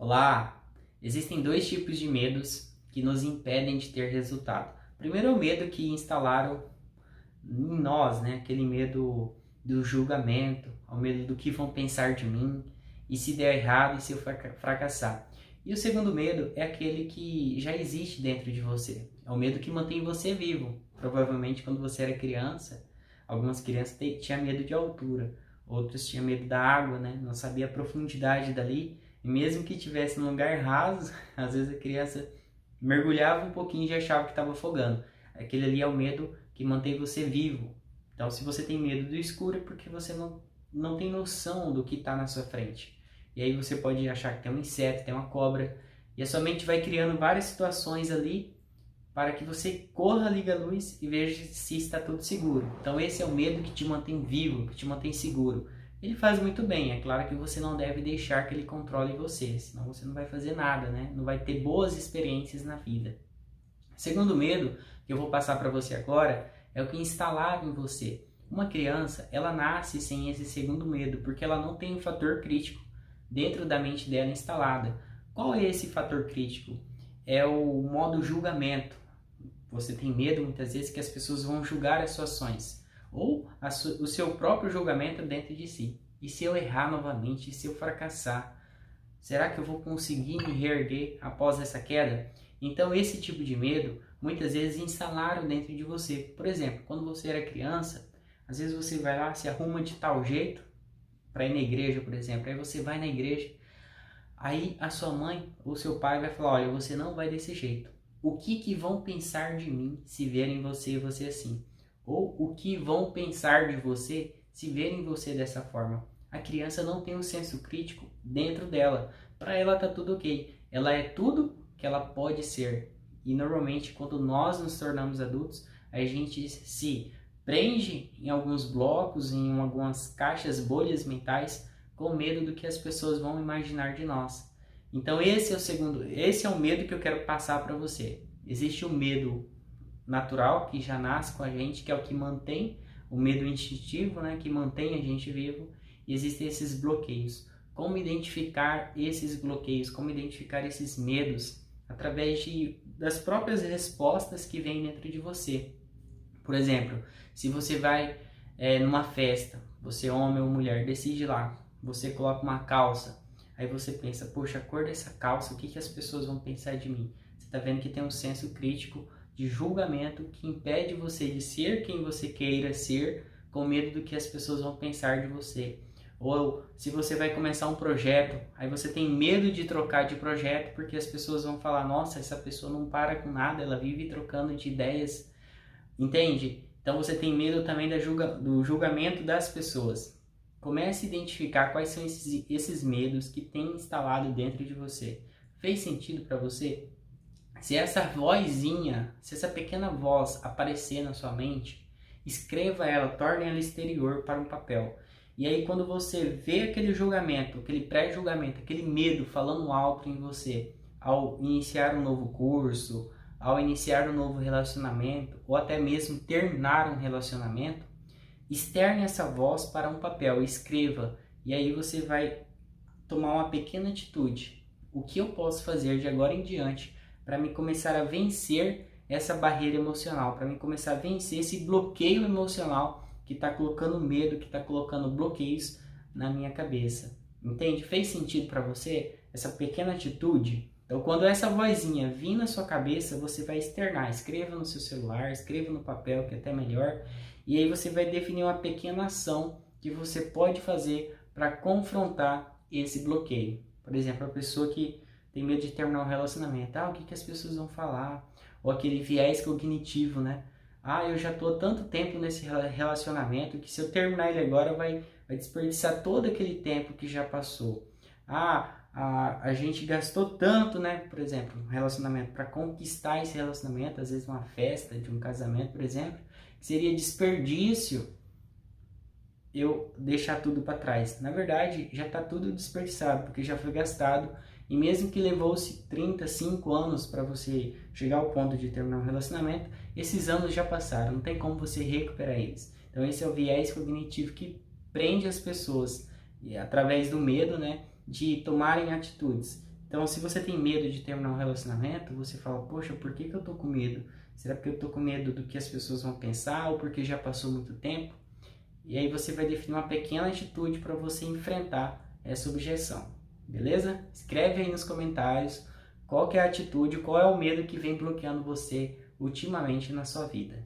Olá! Existem dois tipos de medos que nos impedem de ter resultado. Primeiro é o medo que instalaram em nós, né? Aquele medo do julgamento, o medo do que vão pensar de mim, e se der errado e se eu fracassar. E o segundo medo é aquele que já existe dentro de você. É o medo que mantém você vivo. Provavelmente quando você era criança, algumas crianças tinham medo de altura, outros tinham medo da água, né? Não sabia a profundidade dali. E mesmo que estivesse num lugar raso, às vezes a criança mergulhava um pouquinho e já achava que estava afogando. Aquele ali é o medo que mantém você vivo. Então, se você tem medo do escuro, é porque você não tem noção do que está na sua frente. E aí você pode achar que tem um inseto, tem uma cobra, e a sua mente vai criando várias situações ali para que você corra, liga a luz e veja se está tudo seguro. Então, esse é o medo que te mantém vivo, que te mantém seguro. Ele faz muito bem, é claro que você não deve deixar que ele controle você, senão você não vai fazer nada, né? Não vai ter boas experiências na vida. Segundo medo que eu vou passar para você agora é o que instalaram em você. Uma criança, ela nasce sem esse segundo medo, porque ela não tem um fator crítico dentro da mente dela instalada. Qual é esse fator crítico? É o modo julgamento. Você tem medo muitas vezes que as pessoas vão julgar as suas ações, ou o seu próprio julgamento dentro de si. E se eu errar novamente? E se eu fracassar? Será que eu vou conseguir me reerguer após essa queda? Então esse tipo de medo, muitas vezes instalaram dentro de você. Por exemplo, quando você era criança, às vezes você vai lá, se arruma de tal jeito, para ir na igreja, por exemplo. Aí você vai na igreja, aí a sua mãe ou seu pai vai falar, olha, você não vai desse jeito. O que vão pensar de mim se verem você e você assim? Ou o que vão pensar de você se verem você dessa forma? A criança não tem um senso crítico dentro dela. Para ela tá tudo ok. Ela é tudo que ela pode ser. E normalmente quando nós nos tornamos adultos, a gente se prende em alguns blocos, em algumas caixas, bolhas mentais, com medo do que as pessoas vão imaginar de nós. Então esse é o medo que eu quero passar para você. Existe o medo natural que já nasce com a gente, que é o que mantém o medo instintivo, né, que mantém a gente vivo, e existem esses bloqueios. Como identificar esses bloqueios, como identificar esses medos através das próprias respostas que vêm dentro de você. Por exemplo, se você vai numa festa, você homem ou mulher, decide lá, você coloca uma calça, aí você pensa, poxa, a cor dessa calça, o que as pessoas vão pensar de mim? Você está vendo que tem um senso crítico de julgamento que impede você de ser quem você queira ser, com medo do que as pessoas vão pensar de você. Ou se você vai começar um projeto, aí você tem medo de trocar de projeto porque as pessoas vão falar, nossa, essa pessoa não para com nada, ela vive trocando de ideias, entende? Então você tem medo também do julgamento das pessoas. Comece a identificar quais são esses medos que tem instalado dentro de você. Fez sentido para você? Se essa vozinha, se essa pequena voz aparecer na sua mente, escreva ela, torne ela exterior para um papel. E aí quando você vê aquele julgamento, aquele pré-julgamento, aquele medo falando alto em você, ao iniciar um novo curso, ao iniciar um novo relacionamento, ou até mesmo terminar um relacionamento, externe essa voz para um papel, escreva, e aí você vai tomar uma pequena atitude. O que eu posso fazer de agora em diante para me começar a vencer essa barreira emocional, para me começar a vencer esse bloqueio emocional que está colocando medo, que está colocando bloqueios na minha cabeça. Entende? Fez sentido para você essa pequena atitude? Então, quando essa vozinha vir na sua cabeça, você vai externar. Escreva no seu celular, escreva no papel, que é até melhor. E aí você vai definir uma pequena ação que você pode fazer para confrontar esse bloqueio. Por exemplo, a pessoa que tem medo de terminar um relacionamento. O que as pessoas vão falar? Ou aquele viés cognitivo, né? Eu já estou há tanto tempo nesse relacionamento que se eu terminar ele agora vai desperdiçar todo aquele tempo que já passou. A gente gastou tanto, né? Por exemplo, um relacionamento, para conquistar esse relacionamento, às vezes uma festa de um casamento, por exemplo, que seria desperdício eu deixar tudo para trás. Na verdade, já está tudo desperdiçado, porque já foi gastado. E mesmo que levou-se 35 anos para você chegar ao ponto de terminar um relacionamento, esses anos já passaram, não tem como você recuperar eles. Então esse é o viés cognitivo que prende as pessoas, através do medo, né, de tomarem atitudes. Então, se você tem medo de terminar um relacionamento, você fala, poxa, por que eu tô com medo? Será porque eu tô com medo do que as pessoas vão pensar ou porque já passou muito tempo? E aí você vai definir uma pequena atitude para você enfrentar essa objeção, beleza? Escreve aí nos comentários qual que é a atitude, qual é o medo que vem bloqueando você ultimamente na sua vida.